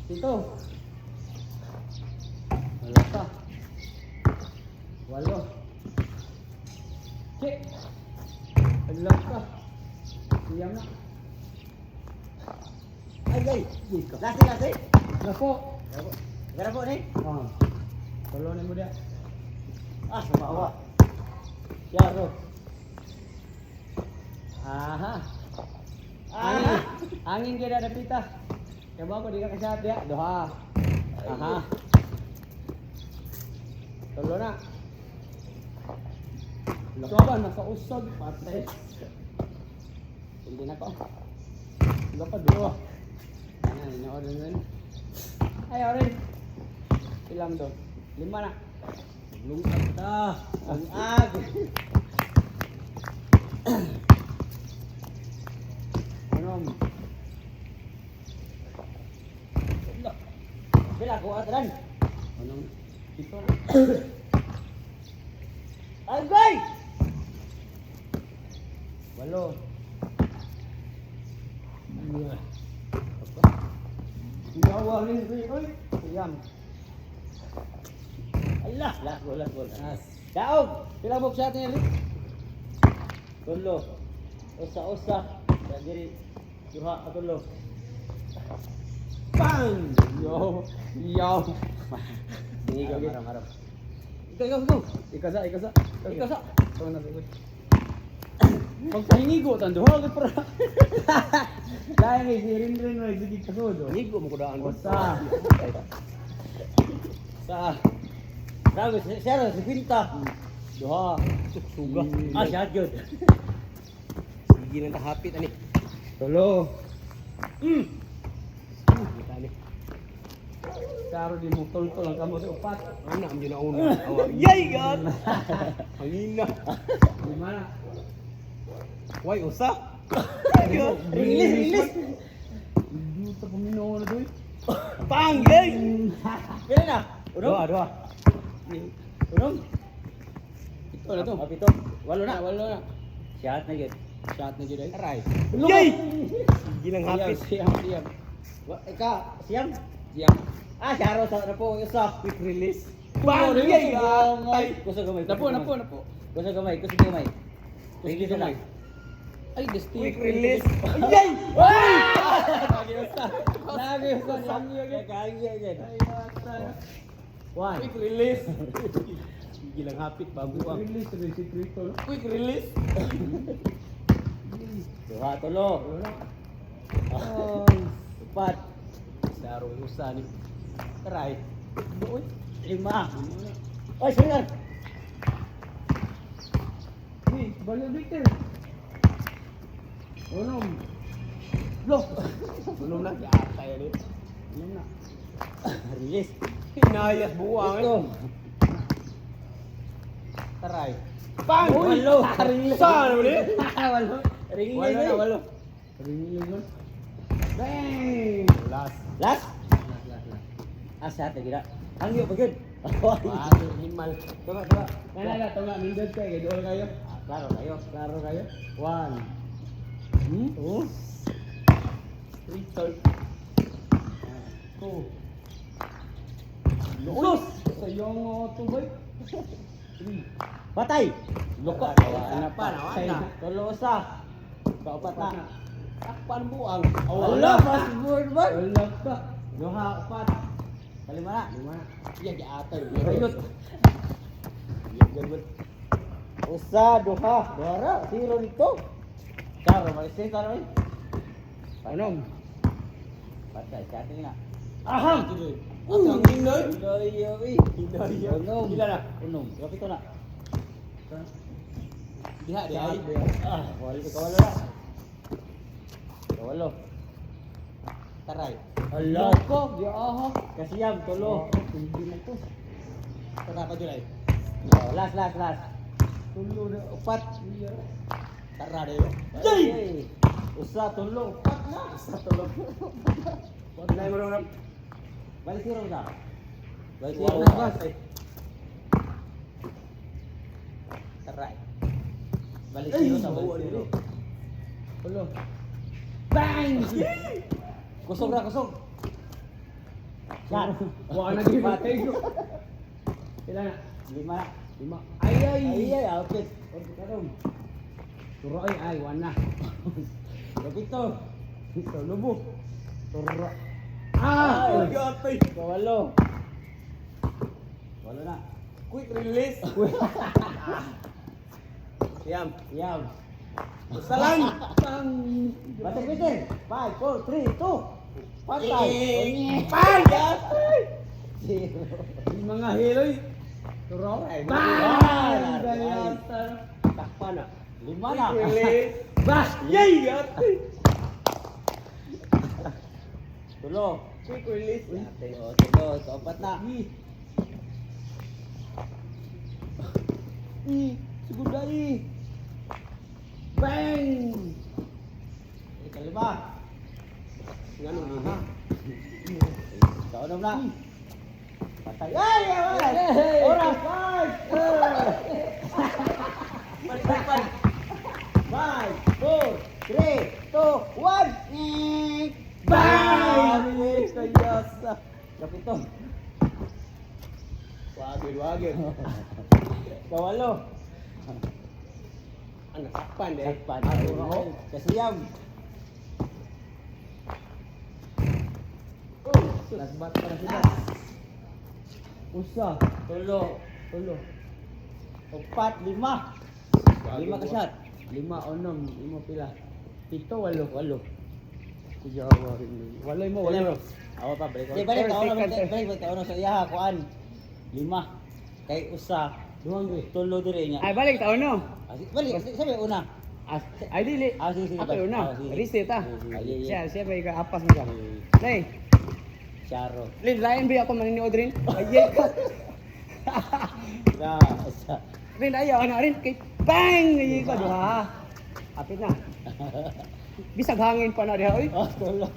Ito. Wala pa. Walo. Cik. Wala pa. Siyam na. Ay, ay. Ika. Lasi. Lako. Gara po ni. Ah. Tolo ni mo dia. Ah, sa bawah. Yaro. Aha. Angin. Angin kaya ada pita. Coba aku dikasih sehat ya. Doa. Aha. Tolo na. Coba nakausog patay. Hindi na ko. Enggak pa dua. Nah, ini order ini. Ayo order. Hilang dong. 5 na. Lungag ta. Lungag. Anom. Bila ko atran. Anom. Ito na. Agay. Walo. Iya. Gawalin ko oy. Siyam. Allah, last ball. As. Daog. Pila box shot niya, Rick? Tulo. Usa. Diri duha katulo. Bang! Yo. Ini Ayo, go gitu. marah. Ikaw. Ikasa. Ikasa. Ito na siguro. Pagpahingi ko, tando ako para. Dahil may sirin mo, sige kasodo. Nigo mo ko daan ko. Sa. Rago, siya si Pinta. Duha. Suga. Ah, siya jud. Sige nang kahapit ani. Tulo. Kita ni. Karo di mo tol-tol ang kamo sa upat. Ana am na una. Yay god. Hangina. Lima na. Why usa? Release. Dito pa minong na doy. Pang yay. Kaya na. Dua. Urong. Ito na to. Kapito. Walo na. Shot na yun. Shot na dyan ay. Aray. Tulo. Yay! Sige nang hapit. Siyam. Ika, siyam. Siyam. Ah, siya raw sa po isa. Quick release. Bang! Yay! Ay! Kusa gamay. Napo. Kusa gamay. Release na. Ay, destiny. Quick release. Yay! Lagi usta. Kaya yan. Why? Quick release. Sige lang hapit bago ang. Release rin si Trito. Quick release. Duha tulo. Upat. Saro usa ni. Taray. Doon. 5. Oy, sir. Uy, balo Victor. Unom. Belum na yata yan eh. Unom na. Release. Hinayas buwang Ito. Taray. Bang! Walo. Release. Saan mo ni? Walo. Release na. Walo. Release yun. Bang! Last. Last. Asa ta gila. Ang iyo pagod. Wato, himal. Tama. Tunga. Mindot kayo. Doon kayo. Klaro kayo. Klaro kayo. 1. 2. 3. 2. Sus! Sa yung tuboy. 3. Patay. Luka. Ano pa? Tulo usa. Kaupat na. Takpan buang. Wala, fast forward ba? Wala ka. Duha, upat. Kalima na. 5. Iya, giatay. Ayun. Usa, duha. Dora, zero dito. Karo, malis karo eh. Anom. Patay, sa atin nga. Aham. Ang inoy. Inoy. Unom. Gila na. Unom. Kapito na. Diha. Wala kawalo na. Kawalo. Taray. Allah ko. Di aha. Kasiyam, tulo. Hindi na to. Tara pa Julay. Last. Tulo na. Upat. Tara de. Yay! Usa, tulo. Upat na. Usa, tulo. Wala mo ron. Balik zero na. Balik zero Wow. na. Taray. Balik zero sa balik zero. Tulo. Bang! Kusog. Shot. Wala na di ba tayo? Kailan na? 5. 5. Ay! Ay, outfit. Order ka ron. Turo ay, 1 na. Kapito. Ito, lubo. Turo. Ay, gapay! Kawalo. Walo na. Quick release! Yam. Yam. Basta lang! Pang! Bate, Peter. 5, 4, 3, 2. Patay. Pang! Gapay! Zero. Yung mga hiloy. Turo. Ay, Bang! ay. Gayata. Takpa na. 5 na. Quick release! Bash! Yay! Gapay! Tulo. Quick release! Tulo. Kapat na. Siguro dahil. Bang! Ikalima. Ganun din. Aha. Kaunom na. Patay. Ay! Ay! Hey! Oras! 5! Balik. 5, 4, 3, 2, 1. Bang! Kayasa. Kapito. Wagin. Kawalo. Ano, takpan eh. Takpan. Ako. Kasiyam. Lasbat para sila. Usa. Tulo. 4, 5. 5 ka shot. 5, 6, 5 pila. 7, 8. Kuyawa rin. Walay mo, walay mo. Awa pa, balik. Di, Balik, balik, balik. Taon sa iya, kuan. 5. Kay usa. Duhang di. Tulo dire niya. Ay, balik taon no. Balik, sabi una. Ay, dili. Sige. Ako yun na. Sige. Reset ah. Sige. Siya ba ika-apas mo siya? Nay, Charo. Lin, lain ba ako maniniod rin? Ayay ka. Na, usa. Rin, ayaw na rin. Kay bang! Ayay ka. Duha. Apit na. Bisag hangin pa na diha. Uy. Oh, tulo.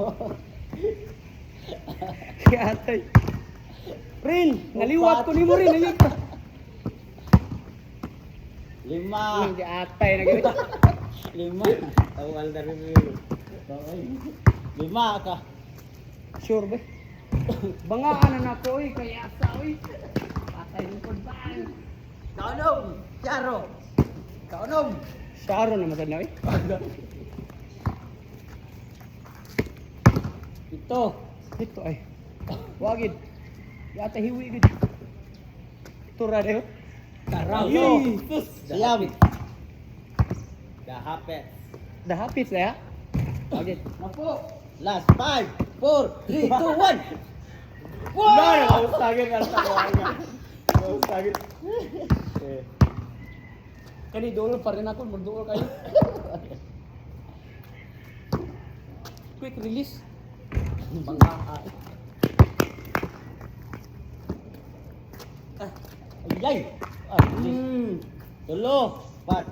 Kaya atay. Rin, naliwat ko ni mo rin. Ayay ka. 5. Hindi atay na gawin. 5. Tawal na rin yun. 5 ka. Sure ba? Bangaan na ako. Uy, kaya asa. Uy. Patay mo ko bang. Kaunom. Charo. Kaunom. Saro na masad na. Uy. Ito. Dito ay. Wagid. Yata hiwi gid. Tura dayo. Taraw. Siyam. Dahapit. Dahapit na ya. Wagid. Napo. Last 5, 4, 3, 2, 1. Wow! Sagit ka sa kawaga. Sagit. Kani dolo pa rin ako, magduol kayo. Quick release. Bangka. Ayay. Tulo. 4.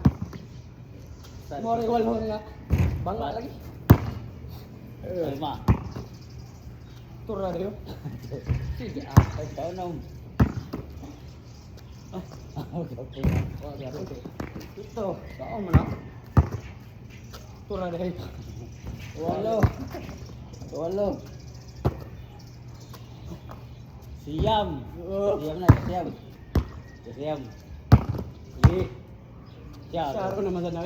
More walo nga. Bangka lagi. 5. Tura dayo. Sige Ay, kaunom. Ito. Saan mo na? Tura dayo. 8. Siyam. Siyam na, siyam. Siyam. Sige. Siyam. Saro na masad na.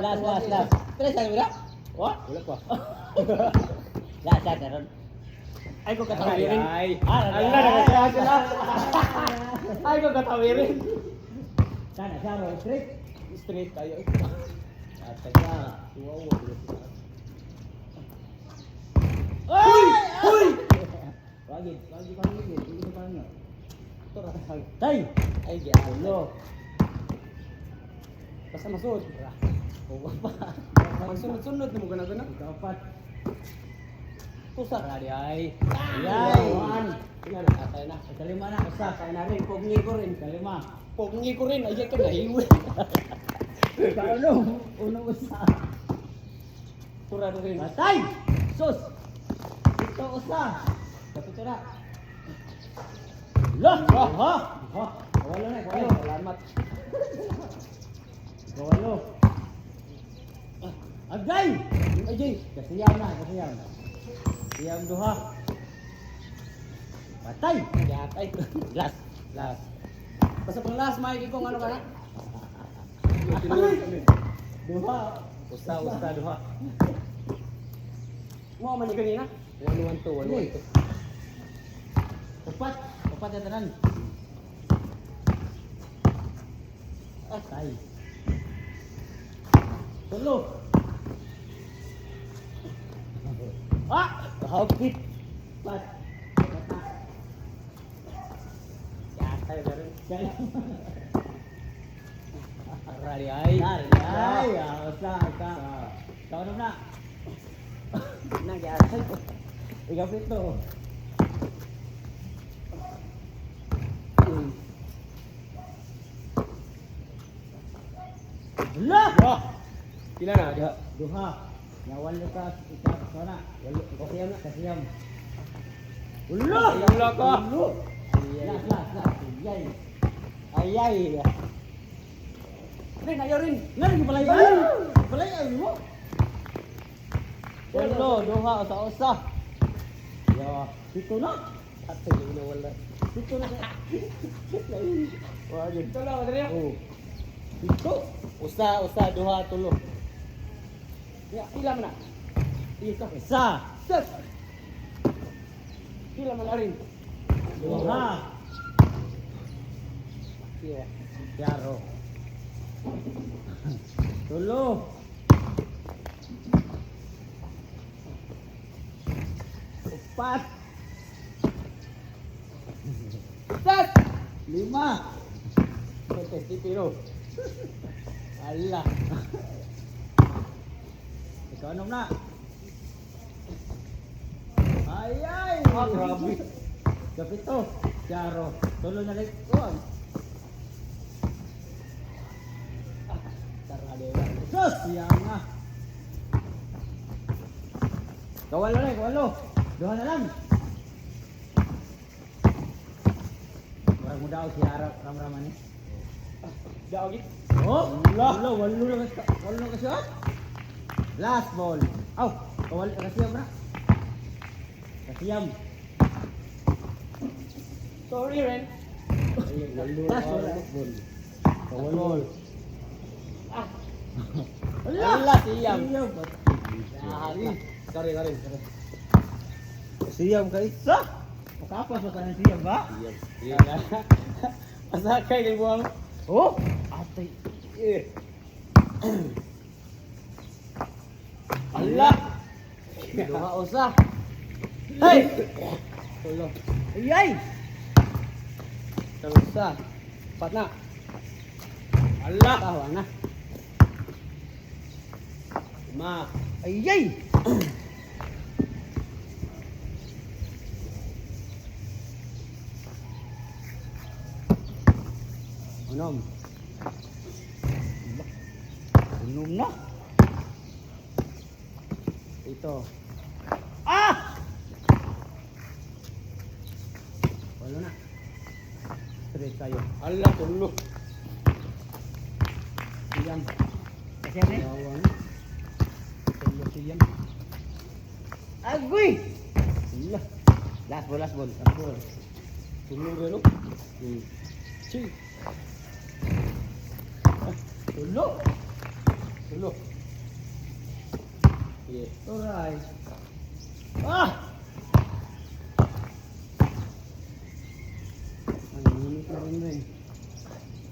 Last. Pero saan mo na? What? Wala pa. Last, naron. Ay ko katawirin. Ay. Ala na kaya sila. Ay ko katawirin. Sana, saro, straight. Straight tayo. At saka, Wow. Uy! Uy! Wagid. Hindi pa niyo. Tura tayo. Tay! Ay diyan. Ulo. Basta masud. Uwa pa. Magsunod-sunod mo gana-gana. Ikapat. Tusa ka di ay. Yay! Tingnan na atay na. Kalima na, usa. Kaya na rin, pugni ko rin. Kalima. Pogngi ko rin ay ka na hiwi. Ano? Unong usa. Tura rin. Batay! Sus! Ito usa. Kapito na. Lah! Ha? Ha? Kawalo na, Ay, kawalo. salamat. Kawalo. Agay! Ay, Jay. Kasiyam na, kasiyam. Siyam duha. Patay! Yatay. Last. Last. Basta pang last, Mike, kung ano ka na. Duha. Usta, duha. Mo man ni kanina. 112, 112. Upat. Upat na tanan. Patay. Tulo. Ah! Hapit. Pat. Yatay na rin. Kaya. Arali ay. Ay, usta. Taon na. Nang yatay ko. Ikaw pito. Lah! Wah! Pila na? Diha. Duha. Nyawan ka ikaw sana. Walo kasiyam na kasiyam. Ulo! Ulo ka! Ulo! Las. Yay. Ayay. Rin, ayaw rin. Ngari balay. Balay ay mo. Ulo, duha, usa-usa. Ya, pito na. Ato yung nawala. Pito na. Wah, yun. Ito lang, madali. Oh. Pito. Usa, duha, tulo. Ya, pila man na? Isa. Isa. Set! Pila man na rin? Duha. Pila. Yaro. Tulo. Upat. Set! Lima. Ito, si Piro. Allah. Ikaw anong na? Ay. Ah, grabe. Kapito. Yaro. Tulo na rin. Oh. Taradera. Sus! Yan nga. Kawalo na, kawalo. Duha na lang. Parang mo daw si Harap ramraman eh. Dawagit. Oh, walo na kasi. Last ball. Aw, kawalo kasiyam na. Kasiyam. Sorry, Ren. Last ball. Kawalo. Ah, Allah, siyam. Ari. Sorry. Siyam ka isa. Makapas pa tayo siyam ba? Siyam. Pasakay kay buwang. Oh, atay. Allah! Duha usa. Hey! Tulo. Ayay! Usa. Pat na. Allah! Tawa na. Ma. Ayay! Unom. Unom na. Ito. Ah! Walo na. Stress tayo. Allah, tulo. Siyam. Kasiyam eh? Tawa na. Tulo siyam. Agoy! Allah. Last ball. Tulo gano. Si. Tulo. Tulo. Yeah. Alright. Ah! Ang init na rin.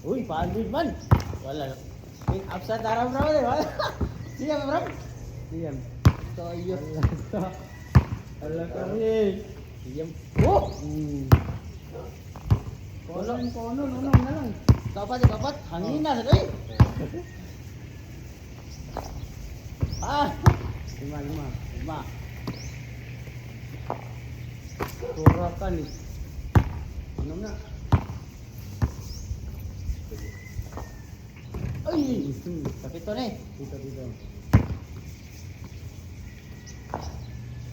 Uy, paandun man. Wala. Wait, upset na ram eh. Wala. Siyam ram. Siyam. Tayo. Allah ka rin. Siyam. Oh! Kono na lang. Kapat. Hangin na sa kayo. Ah! Lima. 5. Turakan eh. Ano na? Ay! Kapito na eh. Dito.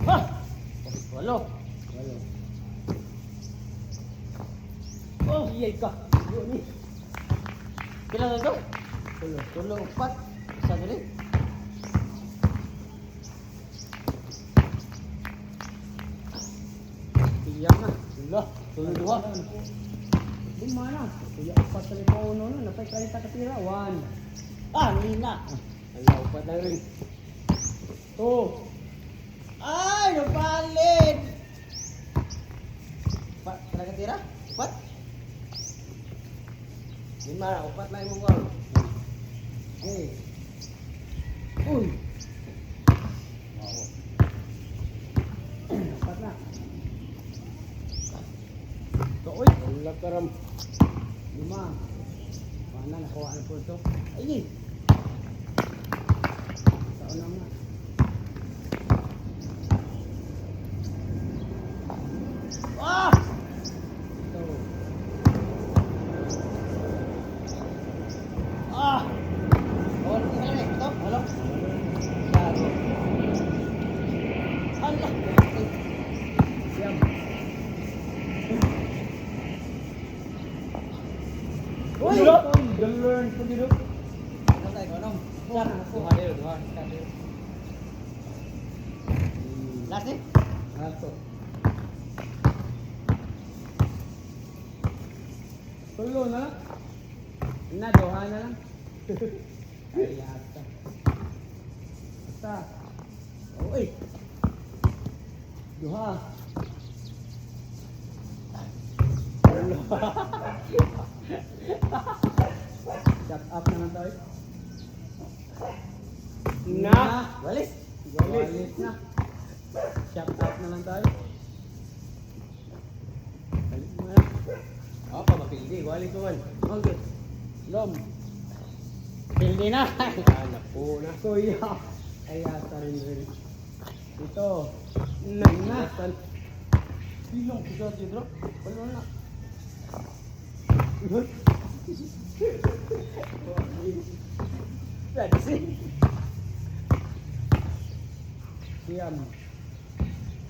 Ha! Walo. Oh, iyay ka. Yun eh. Kailan na ito? Tulo. 4. Isa dali. Iyak na. Wala. Tulo-duha. Lima na. Kuya, upat sa lipa uno na. Napay 30 katira. 1. Ah, nina. Ala, upat lang rin. 2. Ay, nagpalit. Talaga tira? Upat? Lima na, upat lang yung gol. Hey. Uy. Wow. Upat na. Ito, uy. Wala ka ram. 5. Mana, nakuha na po ito. Ay, sa unang na. Ah! Ito. Ah! Oh, tingnan na ito. Halo. Laro. Allah. Siyam. Uy! Galern po dito. Ano tayo, anong? Duha dito, duha. Last eh? Ato. Tulo na lang. Duha na lang. Ay, ata. Ata. Uy! Duha. Shut up na lang tayo. Na! Walis! Walis na. Shut up na lang tayo. Balik mo na. Oh, pamapildi. Walis ko man. Okay. Lom. Pildi na. Anak po na. Kuya. Ay, ata rin rin. Ito. Na. Bilong ko sa dito. Wala na. That's it. Siyam.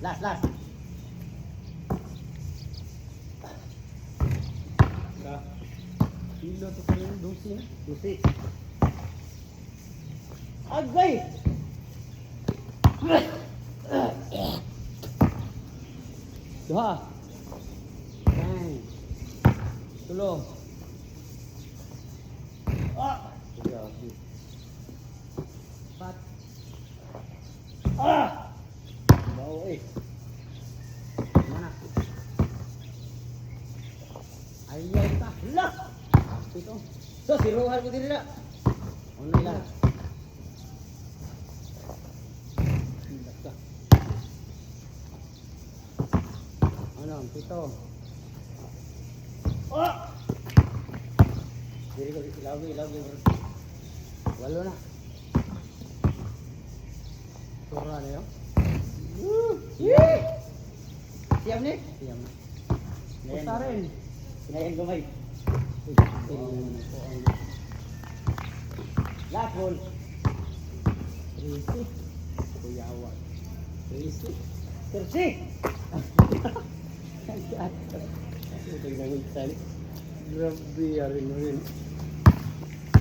Last, last. Kilo to pa rin. Dusi na. Susi. Agay! Duha. Bang. Tulo. Ah! Pat. Ah! Bawa eh. Mana? Ayay ta. Lah! Ito. So, siruhan ko din na. Ano lang? Basta. Ano? Pito. Ah! Diri ko ilaw, ilaw. Walo na. Tura na yun. Yeah! Siap ni? Siyam na. Ngayon. Pusa rin. Ngayon gamay. Last one. Trisi. Kuyawa. Trisi. Tersi. Ito yung nangitsan. Grabe, yarin mo rin.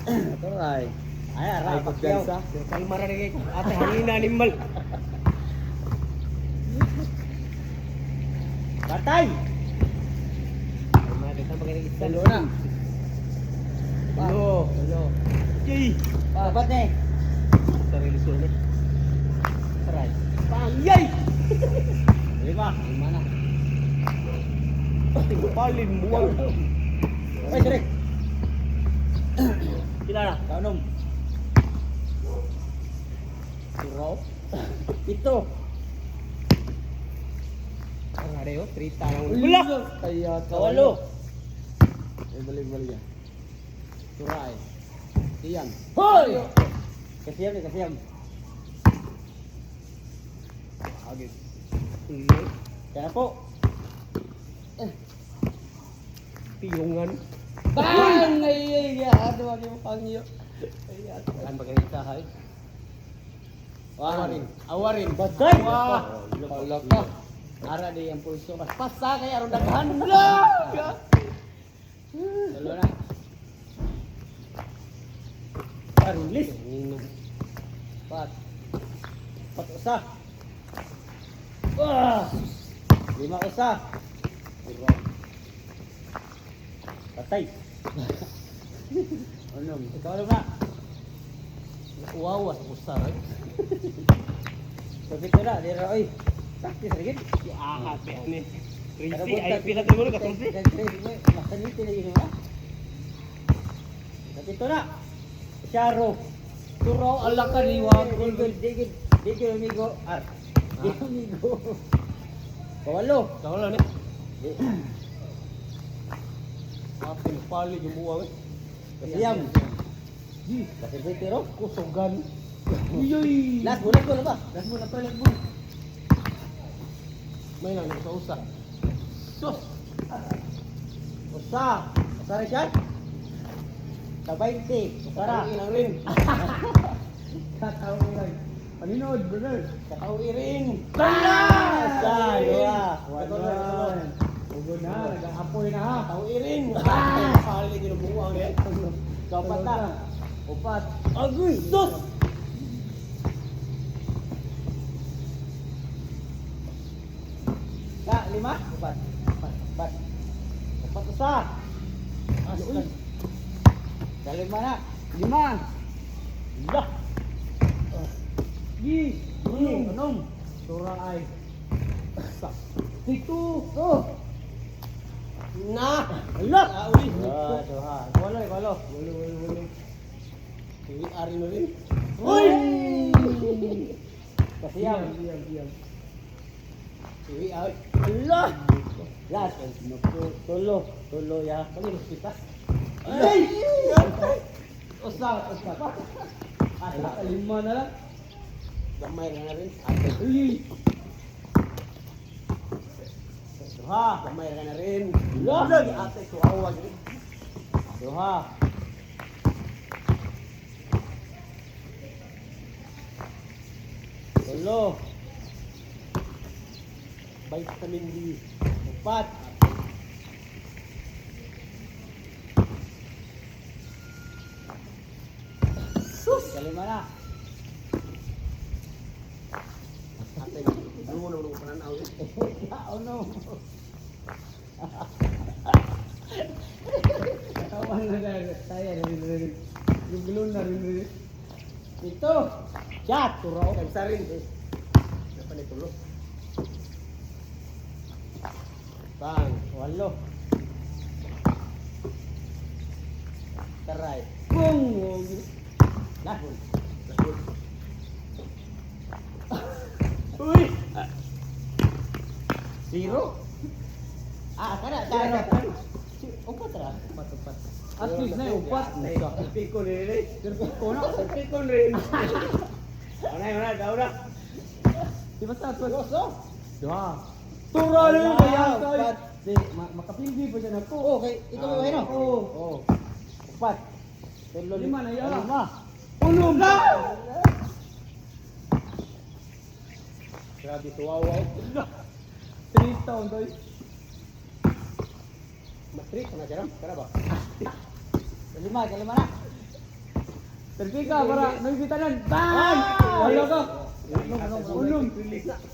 Ito ay. Ay, Ay, ara, pagyaw. paggansa. Kalmara na kayo. Ate, hangin animal. Patay! Ay, makita magaling isa. Tulo na. Tulo. Tulo. Yay! Dapat na eh. Sarili sulit. Saray. Pangyay! Lima. Lima na. Palin mo. Ay, sorry. Pila na? Kaunom. Turo. Ito. Ang hareo, 3 tanang ulo. Kaya Kawalo. Ay, balik-balik yan. Turay. Iyan. Hoy! Kasiyam ni, kasiyam. Agit. Kaya po. Tiyungan. Bang! Ay, ano ang yung pangyo. Ay, Kan magaling isa hay. Awarin. Awarin. Batay! Wah! Wala ka. Ara di ang pulso. Pasa kaya aron daghan. Tulo na. Parulis. Pat. Pat usa. Ah! 5 usa. Patay. Unom. Ikaw alam na. Wow, sa usar. Kapit ko na, di ra oy. Taktis rin. Ah, happy ani. Pero Crazy, ay buntag- pila tayo mo ka tungsi. Crazy mo, makaniti na yun ha. Kapit ko na. Charo. Turaw ala ka ni wag. Digil amigo. Digil amigo. Kawalo. Kawala ni. Happy pali jumuwa eh. Kasiyam. Kasi tiro. Kusugan. Uyoy. Last bulan ko na ba? Das mo na toilet mo. May nang sa usa. Sus. Usa. Usa rin siya? Sa 20. Usara. Ang rin. Kataw lang. Paninod, brother. Katao iring. Talas! Sa, dua. One. Ugod na, nag-aapoy na ha. Tao iring. Pali jumuwa eh. Kapat na. Upat. Agoy, Sus! Ka, lima? Upat. Upat. Upat usa. Uy. Sa lima na. 5. Lah. Gi. Unom. Tura ay. Situ. Oh. na. Allah. Uy. Duha. Walo, walo. Walo. Uy, ari na rin. Uy! Kasiyam. Diam. Uy, ay. Allah. Last. Tulo. Tulo ya. Kami hospital. Ay! Usa. Ala, 5 na lang. Gamay na rin. Uy. Duha. Gamay na rin. Allah. Lagi ate ko awag rin. Duha. Tulo. Vitamin D. Upat. Sus! Kalima na. Ate, lumo na pananaw rin. Ano? Katawan na na. Saya rin. Gugulo na rin. Ito. Shot. Turaw. Kansa rin. Dapat ni tulo. Bang. Walo. Taray. Bung. Lahon. Uy! Zero. Kada. Upat ra. Upat. At least na yung upat. Piko rin. Ko na. Piko rin. Una, daw na. Di ba sa tuwa? Goso. Duha. Tura na yung bayan ko. Upat. Makapildi pa dyan ako. Oh, okay. Ikaw ba no? Oo. Oh. Upat. Tulo. Lima na yan. Lima. Unom na! Grabe tuwawa. 3 taon to. Matrik na jaram. Kara ba? Kalima na. Terpi ka para nagpitanan. Bang! Wala ka. Unom.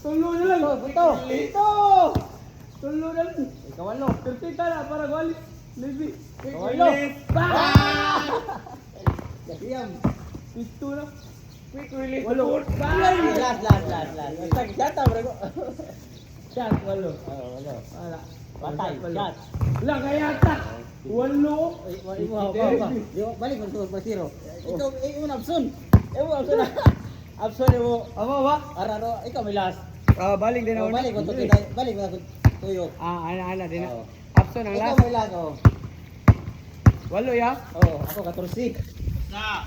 Tulo na lang. Ito. Ito! Tulo na lang. Kawalo. Terpi ka na para wali. Levi. Kawalo. Bang! Kasiyam. Ito na. Quick release. Walo. Bang! Last. Basta kita bro. Shot, walo. Walo. Wala. Patay. Shot. Wala kaya ta. Walo. Wali mo ba? Yo, balik mo sa zero. Ikaw un absun. Absun na. Absun mo. Aba ba? Araro, ikaw may last. Balik din ako. Balik mo to balik mo tuyo. Ana din na. Oo. Abson ang Ikaw last. may last oh. Walo ya. Oh, ako 14. Sa